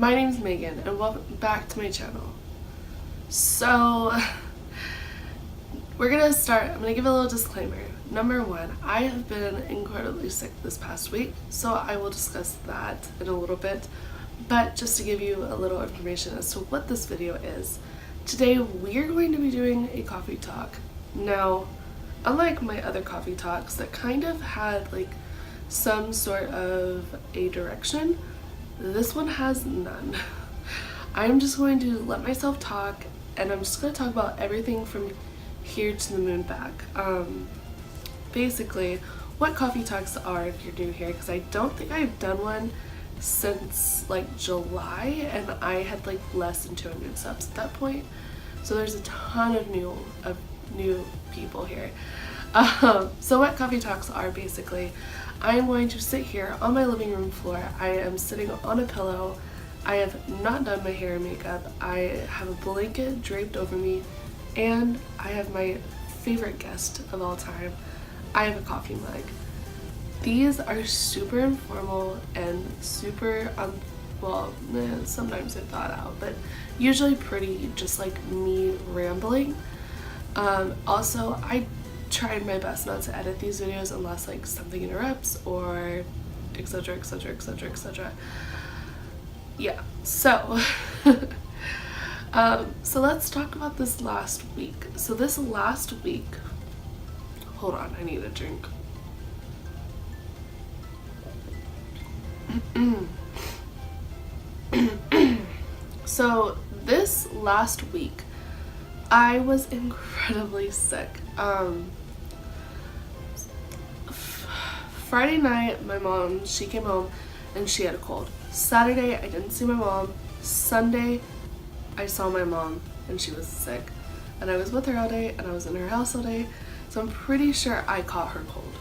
My name's Megan and welcome back to my channel. So, we're gonna start. I'm gonna give a little disclaimer. Number one, I have been incredibly sick this past week, so I will discuss that in a little bit. But just to give you a little information as to what this video is, today we're going to be doing a coffee talk. Now, unlike my other coffee talks that kind of had like some sort of a direction, this one has none. I'm just going to let myself talk, and I'm just going to talk about everything from here to the moon back. Basically, what coffee talks are if you're new here, because I don't think I've done one since like July, and I had like less than 200 subs at that point. So there's a ton of new people here. So what coffee talks are basically, I am going to sit here on my living room floor. I am sitting on a pillow. I have not done my hair and makeup. I have a blanket draped over me, and I have my favorite guest of all time. I have a coffee mug. These are super informal and super, sometimes they're thought out, but usually pretty just like me rambling. Also, I tried my best not to edit these videos unless like something interrupts or etc, etc, etc, etc. Yeah, so so let's talk about this last week. So this last week, hold on, I need a drink. So this last week I was incredibly sick. Friday night my mom, she came home and she had a cold. Saturday I didn't see my mom. Sunday I saw my mom and she was sick, and I was with her all day and I was in her house all day, so I'm pretty sure I caught her cold.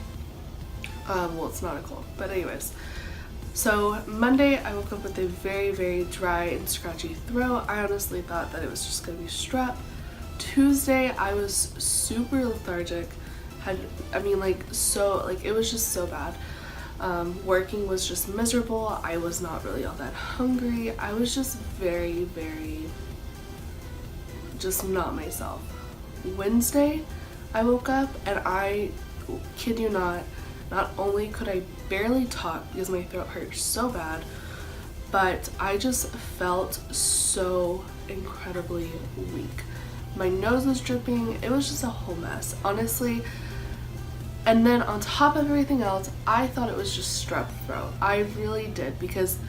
Well, it's not a cold, but anyways. So Monday I woke up with a very, very dry and scratchy throat. I honestly thought that it was just gonna be strep. Tuesday I was super lethargic. It was just so bad. Working was just miserable. I was not really all that hungry. I was just very, very just not myself. Wednesday I woke up and I kid you not only could I barely talk because my throat hurt so bad, but I just felt so incredibly weak. My nose was dripping. It was just a whole mess, honestly. And then on top of everything else, I thought it was just strep throat. I really did, because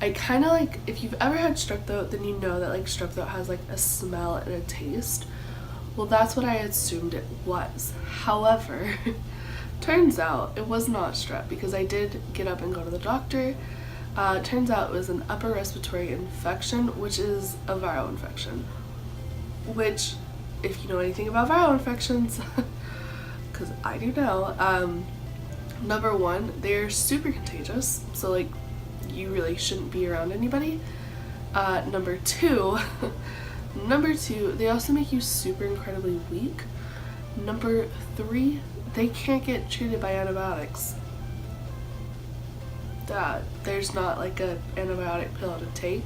I kind of like, if you've ever had strep throat, then you know that like strep throat has like a smell and a taste. Well, that's what I assumed it was. However, turns out it was not strep, because I did get up and go to the doctor. Turns out it was an upper respiratory infection, which is a viral infection. Which, if you know anything about viral infections, because I do know, number one, they're super contagious, so like you really shouldn't be around anybody. Number two, they also make you super incredibly weak. Number three, they can't get treated by antibiotics. There's not like a antibiotic pill to take.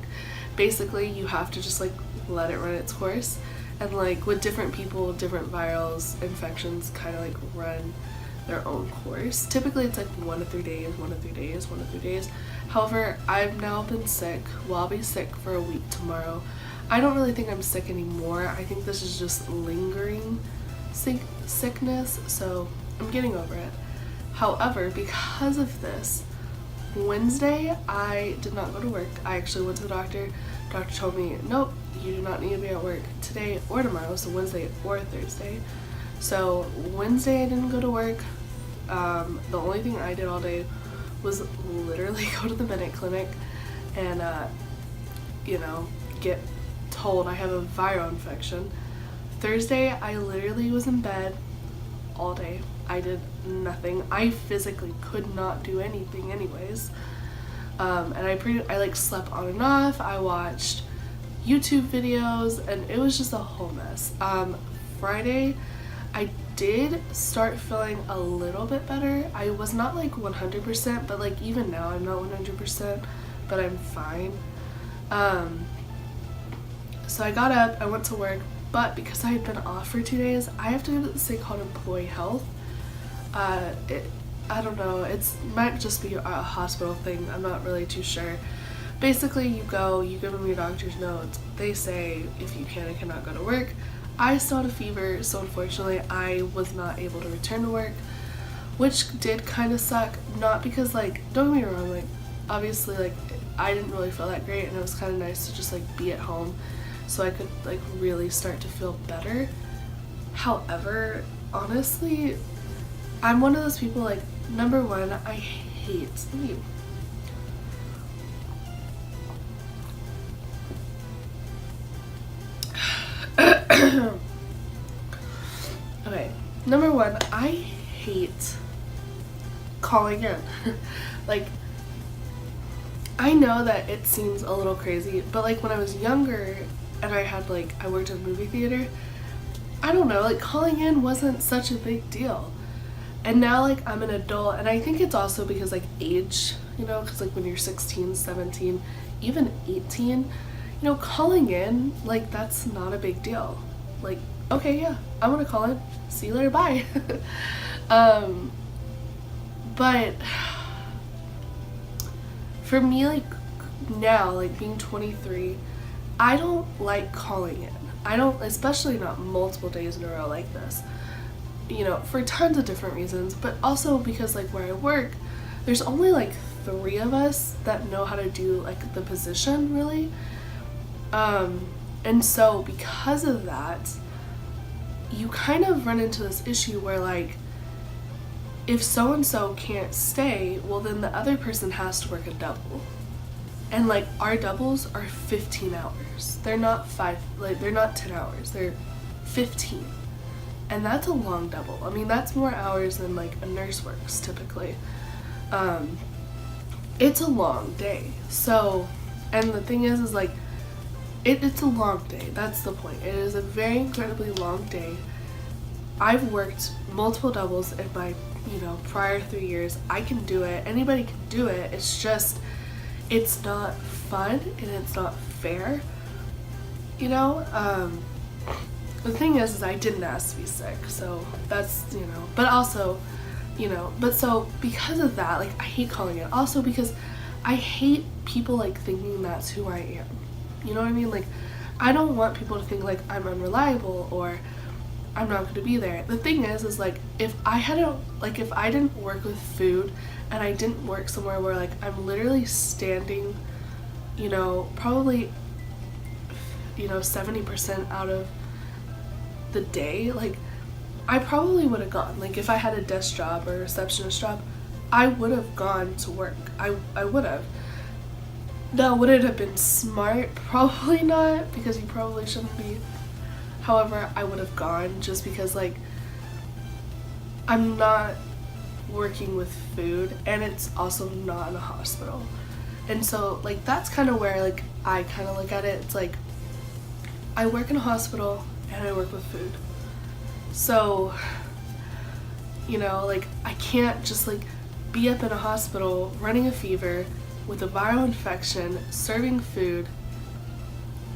Basically, you have to just like let it run its course. And like with different people, different virals, infections kind of like run their own course. Typically it's like 1 to 3 days, 1 to 3 days, 1 to 3 days. However, I've now been sick. Well, I'll be sick for a week tomorrow. I don't really think I'm sick anymore. I think this is just lingering sickness, so I'm getting over it. However, because of this, Wednesday I did not go to work. I actually went to the doctor. Doctor told me, nope, you do not need to be at work today or tomorrow, so Wednesday or Thursday. So Wednesday I didn't go to work. The only thing I did all day was literally go to the Minute Clinic and get told I have a viral infection. Thursday I literally was in bed all day. I did nothing. I physically could not do anything anyways. And I like slept on and off. I watched YouTube videos and it was just a whole mess. Friday I did start feeling a little bit better. I was not like 100%, but like even now I'm not 100%, but I'm fine. So I got up, I went to work, but because I had been off for 2 days, I have to go to this thing called employee health. I don't know, it might just be a hospital thing, I'm not really too sure. Basically, you go, you give them your doctor's notes, they say if you can and cannot go to work. I still had a fever, so unfortunately I was not able to return to work, which did kind of suck, not because, like, don't get me wrong, like, obviously, like, I didn't really feel that great, and it was kind of nice to just, like, be at home so I could, like, really start to feel better. However, honestly, I'm one of those people, like, number one, I hate sleep. Okay, number one, I hate calling in. Like, I know that it seems a little crazy, but like when I was younger and I worked in a movie theater, I don't know, like calling in wasn't such a big deal. And now, like, I'm an adult, and I think it's also because, like, age, you know, because, like, when you're 16, 17, even 18, you know, calling in, like, that's not a big deal. Like, okay, yeah, I'm gonna call in, see you later, bye. But for me, like, now, like, being 23, I don't like calling in. I don't, especially not multiple days in a row like this. You know, for tons of different reasons, but also because, like, where I work, there's only like 3 of us that know how to do, like, the position, really. And so because of that, you kind of run into this issue where, like, if so-and-so can't stay, well, then the other person has to work a double. And, like, our doubles are 15 hours. They're not they're not 10 hours, they're 15. And that's a long double. I mean, that's more hours than, like, a nurse works typically. It's a long day. So, and the thing is like, it's a long day. That's the point. It is a very incredibly long day. I've worked multiple doubles in my, you know, prior 3 years. I can do it. Anybody can do it. It's just, it's not fun and it's not fair. You know, the thing is I didn't ask to be sick, so that's, you know, but also, you know, but so because of that, like, I hate calling it. Also because I hate people, like, thinking that's who I am. You know what I mean? Like, I don't want people to think, like, I'm unreliable or I'm not going to be there. The thing is like, if I didn't work with food and I didn't work somewhere where, like, I'm literally standing, you know, probably, you know, 70% out of the day, like, I probably would have gone. Like, if I had a desk job or a receptionist job, I would have gone to work. I would have. Now, would it have been smart? Probably not, because you probably shouldn't be. However, I would have gone just because, like, I'm not working with food and it's also not in a hospital. And so, like, that's kind of where, like, I kind of look at it. It's like, I work in a hospital and I work with food. So, you know, like, I can't just, like, be up in a hospital running a fever with a viral infection, serving food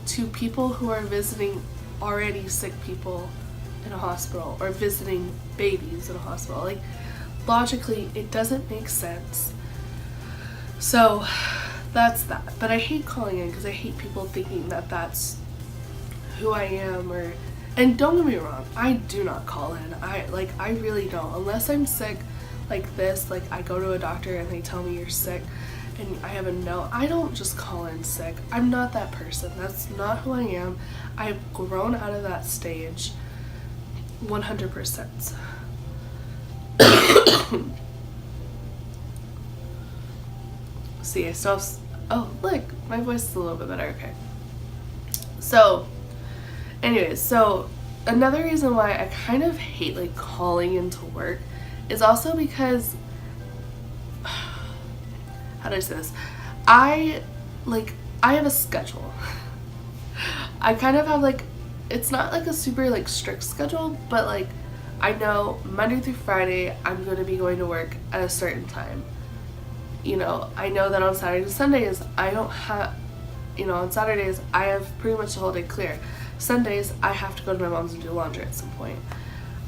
to people who are visiting already sick people in a hospital or visiting babies in a hospital. Like, logically, it doesn't make sense. So that's that. But I hate calling in because I hate people thinking that that's who I am. Or, and don't get me wrong, I do not call in. I really don't, unless I'm sick like this. Like, I go to a doctor and they tell me you're sick and I have a note. I don't just call in sick. I'm not that person. That's not who I am. I've grown out of that stage 100%. See, I still have, oh, look, my voice is a little bit better. Okay. So, anyways, so another reason why I kind of hate, like, calling into work is also because, how do I say this? I have a schedule. I kind of have, like, it's not like a super, like, strict schedule, but, like, I know Monday through Friday I'm going to be going to work at a certain time. You know, I know that on Saturdays and Sundays I don't have, on Saturdays I have pretty much the whole day clear. Sundays I have to go to my mom's and do laundry at some point.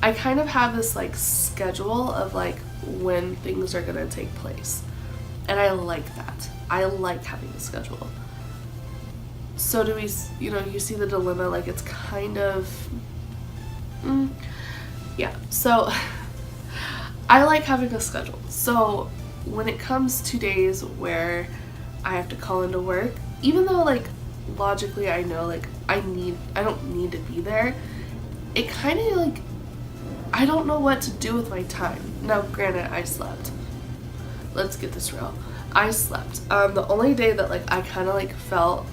I kind of have this like schedule of like when things are gonna take place, and I like that. I like having a schedule. So do we, you see the dilemma, like it's kind of, yeah, so I like having a schedule. So when it comes to days where I have to call into work, even though like logically I know like I don't need to be there, it kind of like, I don't know what to do with my time. Now granted, I slept. Let's get this real. I slept. The only day that like I kind of like felt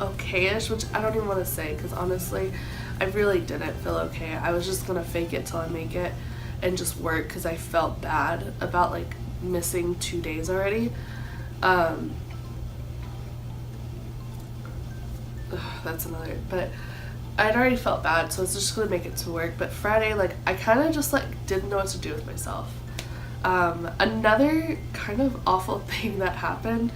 okay-ish, which I don't even want to say because honestly I really didn't feel okay. I was just gonna fake it till I make it and just work because I felt bad about like missing 2 days already. That's another, but I'd already felt bad, so I was just gonna make it to work. But Friday, like I kind of just like didn't know what to do with myself. Another kind of awful thing that happened,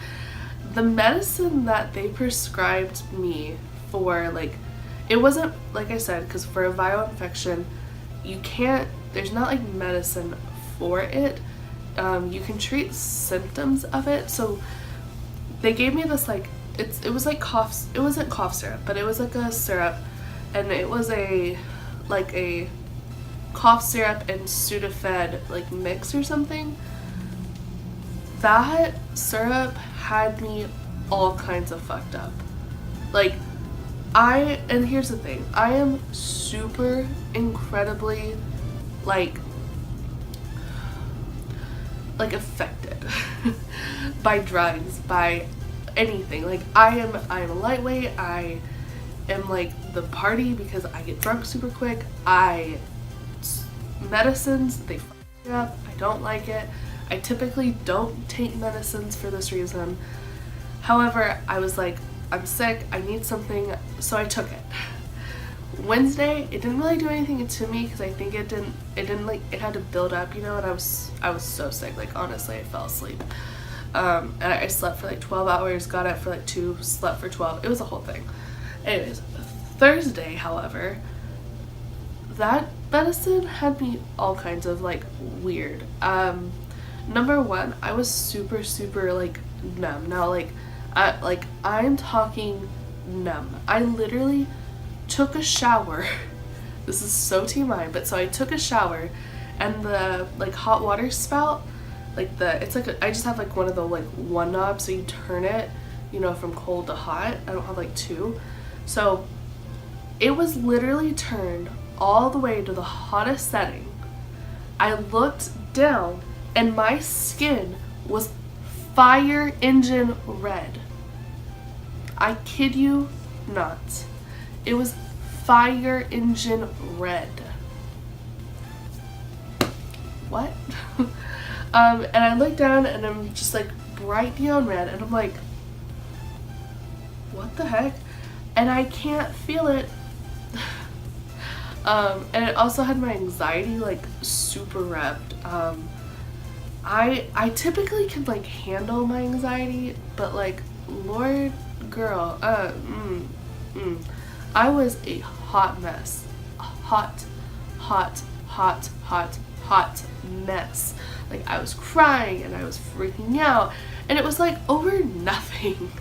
the medicine that they prescribed me for, like, it wasn't, like I said, because for a viral infection, there's not like medicine for it. You can treat symptoms of it. So they gave me this like, it was like it wasn't cough syrup, but it was like a syrup, and it was a cough syrup and Sudafed like mix or something. That syrup had me all kinds of fucked up. Like and here's the thing, I am super incredibly like affected by drugs, by anything. Like I am a lightweight. I am like the party because I get drunk super quick. Medicines, they fuck me up. I don't like it. I typically don't take medicines for this reason. However, I was like, I'm sick, I need something, so I took it. Wednesday, it didn't really do anything to me because I think it had to build up, and I was so sick, like honestly I fell asleep. And I slept for like 12 hours, got up for like 2, slept for 12. It was a whole thing. Anyways, Thursday, however, that medicine had me all kinds of like weird. Number one, I was super like numb. Now I'm talking numb. I literally took a shower. This is so TMI, but so I took a shower, and the like hot water spout, I just have like one of the like one knob, so you turn it, from cold to hot. I don't have like two. So it was literally turned all the way to the hottest setting. I looked down and my skin was fire engine red. I kid you not. It was fire engine red. What? And I look down and I'm just like bright neon red, and I'm like, what the heck? And I can't feel it. And it also had my anxiety like super revved. I typically can like handle my anxiety, but like, Lord girl, I was a hot mess. Hot mess. Like I was crying and I was freaking out, and it was like over nothing.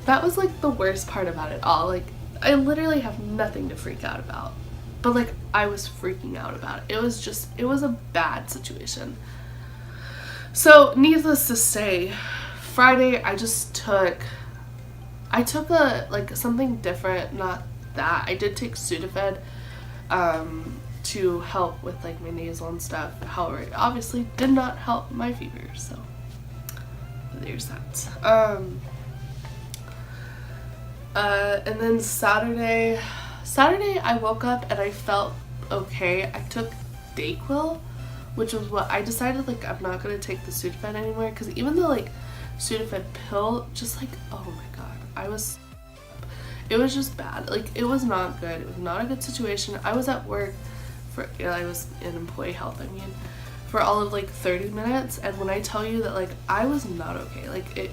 That was like the worst part about it all. Like I literally have nothing to freak out about, but like I was freaking out about it. It was a bad situation. So needless to say, Friday I took something different. Not that I did take Sudafed to help with like my nasal and stuff. However, it obviously did not help my fever, so there's that. And then Saturday I woke up and I felt okay. I took Dayquil, which was what I decided, like, I'm not gonna take the Sudafed anymore, because even the like Sudafed pill, just like, oh my god, it was just bad. Like, it was not good. It was not a good situation. I was at work I was in employee health, for all of like 30 minutes, and when I tell you that like I was not okay, like it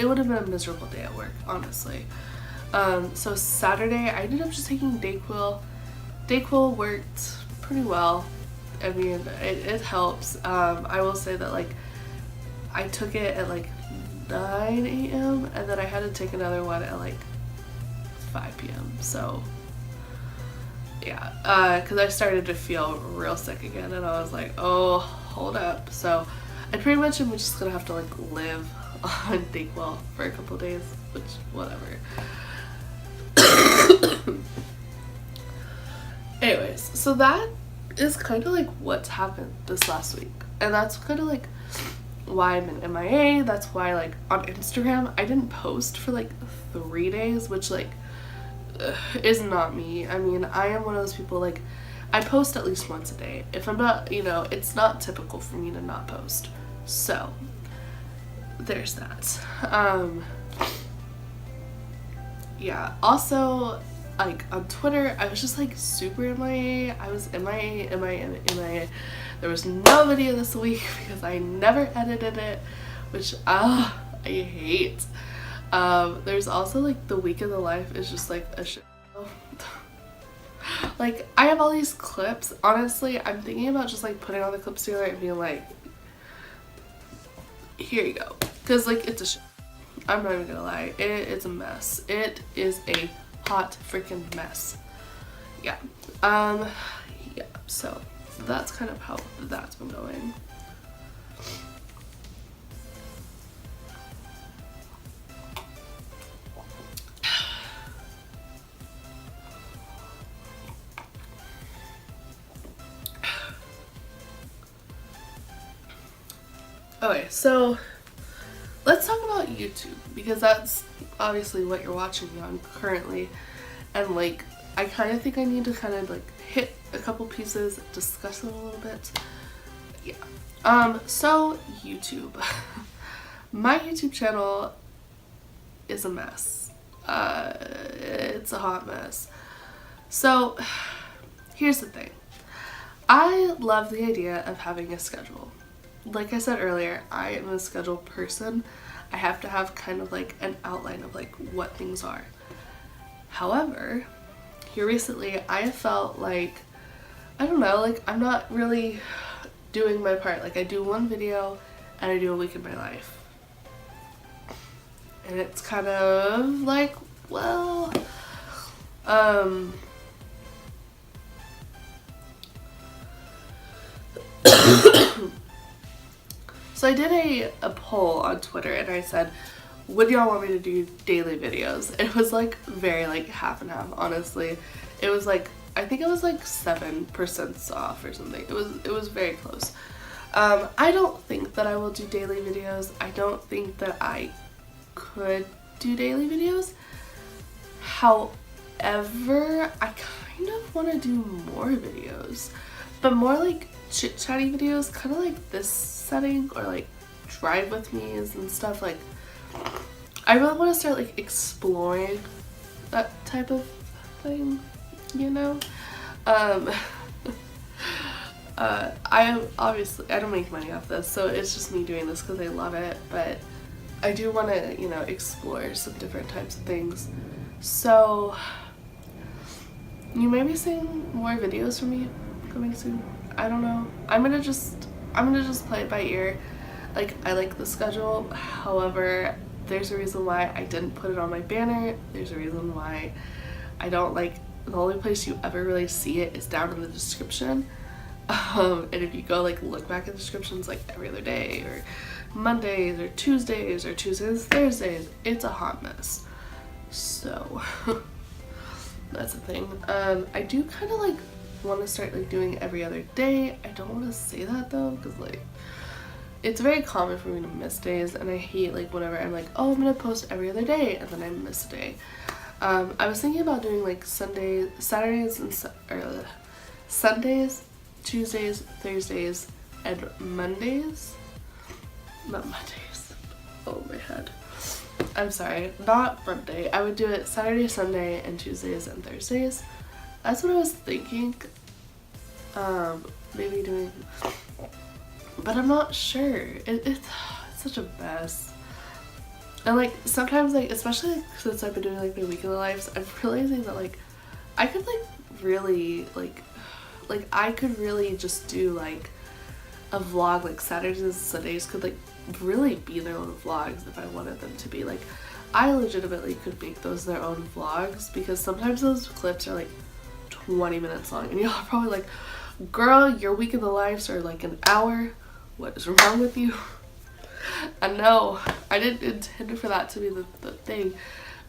would have been a miserable day at work, honestly. So Saturday I ended up just taking Dayquil. Dayquil worked pretty well. I mean, it helps. I will say that like I took it at like 9 a.m. and then I had to take another one at like 5 p.m. So yeah, because I started to feel real sick again, and I was like, oh, hold up. So I pretty much am just gonna have to like live on Dayquil for a couple days, which whatever. Anyways, so that is kind of like what's happened this last week, and that's kind of like why I'm in MIA. That's why like on Instagram I didn't post for like 3 days, which like is not me. I mean, I am one of those people, like I post at least once a day. If I'm not, you know, it's not typical for me to not post. So there's that. Yeah, also like on Twitter I was just like super MIA. I was MIA. There was no video this week because I never edited it, which I hate. There's also like the week of the life is just like a shit show. Like I have all these clips. Honestly, I'm thinking about just like putting all the clips together and being like, here you go, because like it's a shit. I'm not even gonna lie, it's a mess. It is a hot freaking mess. Yeah. Yeah, so that's kind of how that's been going. Okay, so let's talk about YouTube, because that's obviously what you're watching me on currently, and like I kind of think I need to kind of like hit a couple pieces, discuss them a little bit. Yeah. So YouTube. My YouTube channel is a mess. It's a hot mess. So here's the thing. I love the idea of having a schedule. Like I said earlier, I am a scheduled person. I have to have kind of like an outline of like what things are. However, here recently I have felt like, I don't know, like I'm not really doing my part. Like I do one video and I do a week in my life. And it's kind of like, well, so I did a poll on Twitter and I said, would y'all want me to do daily videos? It was like very like half and half, honestly. It was like, I think it was like 7% off or something. It was very close. I don't think that I will do daily videos. I don't think that I could do daily videos. However, I kind of want to do more videos, but more like chit-chatty videos, kind of like this setting, or like drive with me's and stuff. Like I really want to start like exploring that type of thing, you know. I obviously I don't make money off this, so it's just me doing this because I love it, but I do want to, you know, explore some different types of things. So you may be seeing more videos from me coming soon. I don't know. I'm gonna just play it by ear. Like I like the schedule. However, there's a reason why I didn't put it on my banner. There's a reason why I don't like, the only place you ever really see it is down in the description. And if you go like look back at the descriptions like every other day or Mondays or Tuesdays Thursdays, it's a hot mess. So that's the thing. I do kind of like want to start like doing every other day. I don't want to say that though, because like it's very common for me to miss days, and I hate like whenever I'm like, oh, I'm gonna post every other day and then I miss a day. I was thinking about doing like Sundays, Tuesdays, Thursdays, and Mondays. Not Mondays. Oh my head. I'm sorry, not Monday. I would do it Saturday, Sunday, and Tuesdays and Thursdays. That's what I was thinking. Maybe doing but I'm not sure. It's such a mess. And like sometimes, like especially like, since I've been doing like my week in the lives, I'm realizing that like I could like really like I could really just do like a vlog. Like Saturdays and Sundays could like really be their own vlogs if I wanted them to be. Like I legitimately could make those their own vlogs, because sometimes those clips are like 20 minutes long and y'all are probably like, girl, your week in the lives are like an hour. What is wrong with you? I know I didn't intend for that to be the thing,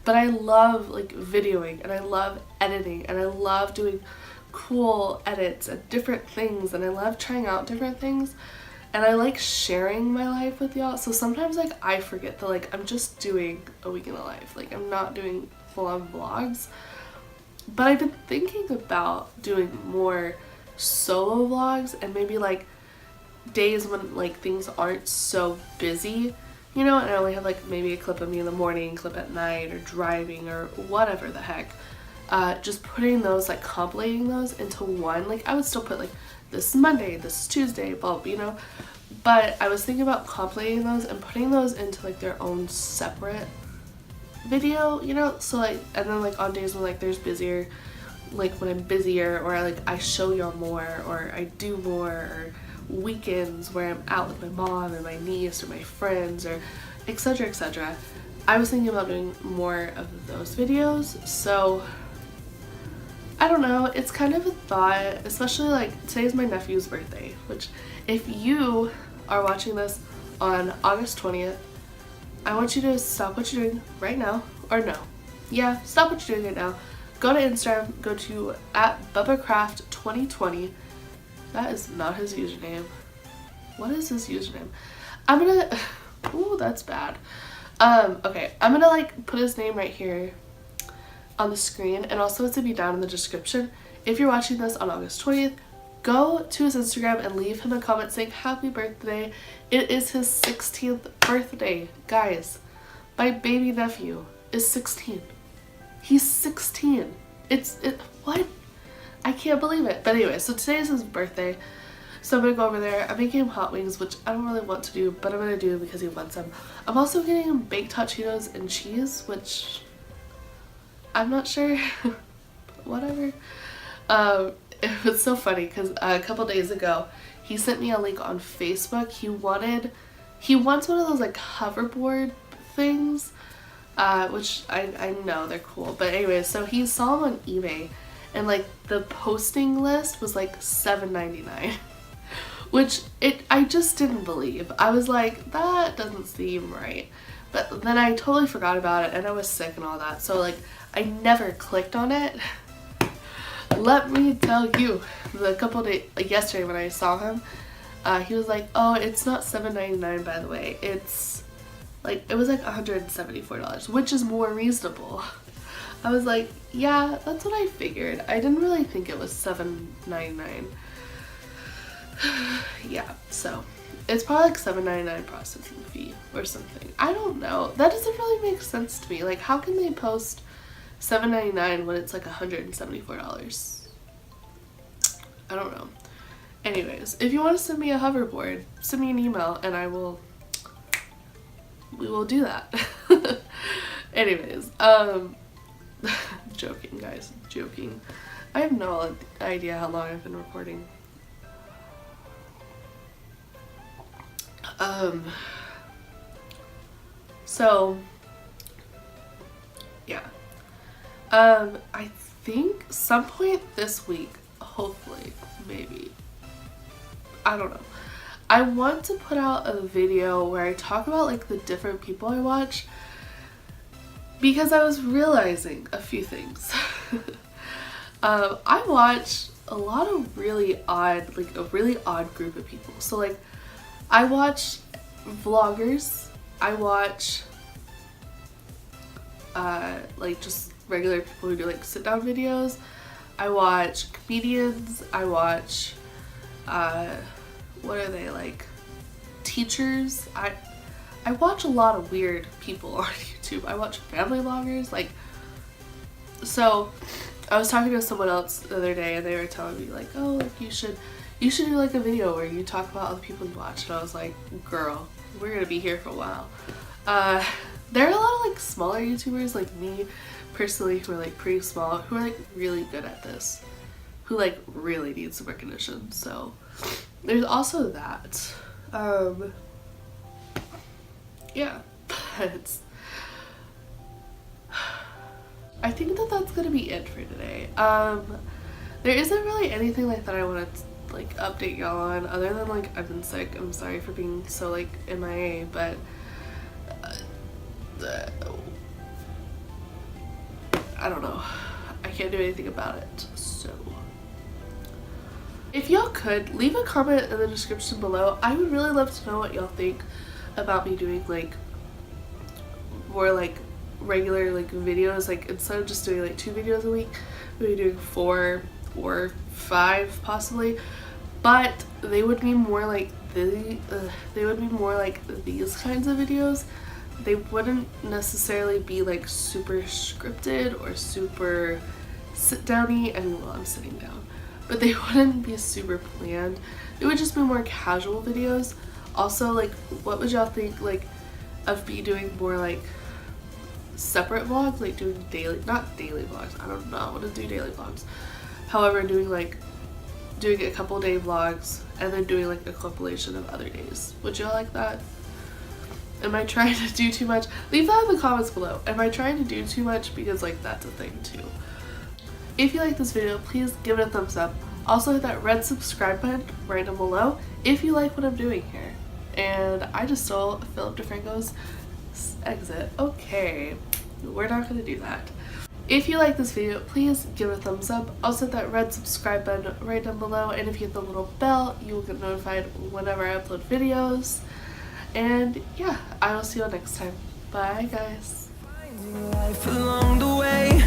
but I love like videoing, and I love editing, and I love doing cool edits and different things, and I love trying out different things, and I like sharing my life with y'all. So sometimes like I forget that like I'm just doing a week in the life, like I'm not doing full-on vlogs. But I've been thinking about doing more solo vlogs, and maybe like days when like things aren't so busy, you know, and I only have like maybe a clip of me in the morning, clip at night, or driving, or whatever the heck. Just putting those, like compilating those into one. Like I would still put like this is Monday, this is Tuesday, blah, you know, but I was thinking about compilating those and putting those into like their own separate video, you know. So like, and then like on days when like there's busier, like when I'm busier, or I show y'all more, or I do more, or weekends where I'm out with my mom and my niece or my friends, or etc, etc. I was thinking about doing more of those videos. So I don't know, it's kind of a thought, especially like today's my nephew's birthday, which if you are watching this on August 20th, I want you to stop what you're doing right now, or no, yeah, stop what you're doing right now. Go to Instagram, go to @BubbaCraft2020. That is not his username. What is his username? I'm gonna, ooh, that's bad. Okay, I'm gonna like put his name right here on the screen, and also it's gonna be down in the description. If you're watching this on August 20th, go to his Instagram and leave him a comment saying happy birthday. It is his 16th birthday, guys. My baby nephew is 16. He's 16. What? I can't believe it. But anyway, so today is his birthday, so I'm gonna go over there. I'm making him hot wings, which I don't really want to do, but I'm gonna do because he wants them. I'm also getting him baked hot Cheetos and cheese, which I'm not sure. Whatever. It was so funny because a couple days ago he sent me a link on Facebook. He wants one of those like hoverboard things, which I know they're cool, but anyway, so he saw them on eBay, and like the posting list was like $7.99, which I just didn't believe. I was like, that doesn't seem right. But then I totally forgot about it, and I was sick and all that, so like I never clicked on it. Let me tell you, the couple days, like yesterday when I saw him, he was like, oh, it's not $7.99 by the way, it's like, it was like $174, which is more reasonable. I was like, yeah, that's what I figured. I didn't really think it was $7.99. Yeah, so it's probably like $7.99 processing fee or something. I don't know. That doesn't really make sense to me. Like, how can they post $7.99 when it's like $174? I don't know. Anyways, if you want to send me a hoverboard, send me an email and we will do that. Anyways, joking guys, joking. I have no idea how long I've been recording. So yeah. I think some point this week, hopefully, maybe, I don't know, I want to put out a video where I talk about like the different people I watch, because I was realizing a few things. I watch a lot of really odd, like a really odd group of people. So like I watch vloggers, I watch like just regular people who do like sit down videos, I watch comedians, I watch what are they, like teachers, I watch a lot of weird people on YouTube. I watch family vloggers, like, so I was talking to someone else the other day and they were telling me like, oh, like you should you should do like a video where you talk about all the people you watch. And I was like, girl, we're gonna be here for a while. There are a lot of like smaller YouTubers like me personally who are like pretty small, who are like really good at this, who like really need some recognition. So there's also that. Yeah, but I think that that's gonna be it for today. There isn't really anything like that I want to like update y'all on, other than like I've been sick. I'm sorry for being so like MIA, but I don't know. I can't do anything about it. So if y'all could leave a comment in the description below, I would really love to know what y'all think about me doing like more like regular like videos, like instead of just doing like 2 videos a week, maybe doing 4 or 5 possibly, but they would be more like these kinds of videos. They wouldn't necessarily be like super scripted or super sit-downy. I mean, well, I'm sitting down, but they wouldn't be super planned. It would just be more casual videos. Also, like, what would y'all think like of me doing more like separate vlogs, like doing not daily vlogs, I don't know, I want to do daily vlogs, however doing a couple day vlogs and then doing like a compilation of other days? Would y'all like that? Am I trying to do too much? Leave that in the comments below. Am I trying to do too much? Because like that's a thing too. If you like this video, please give it a thumbs up. Also hit that red subscribe button right down below if you like what I'm doing here. And I just stole Philip DeFranco's exit. Okay, we're not gonna do that. If you like this video, please give it a thumbs up. Also hit that red subscribe button right down below, and if you hit the little bell, you will get notified whenever I upload videos. And yeah, I will see you all next time. Bye guys. Life along the way.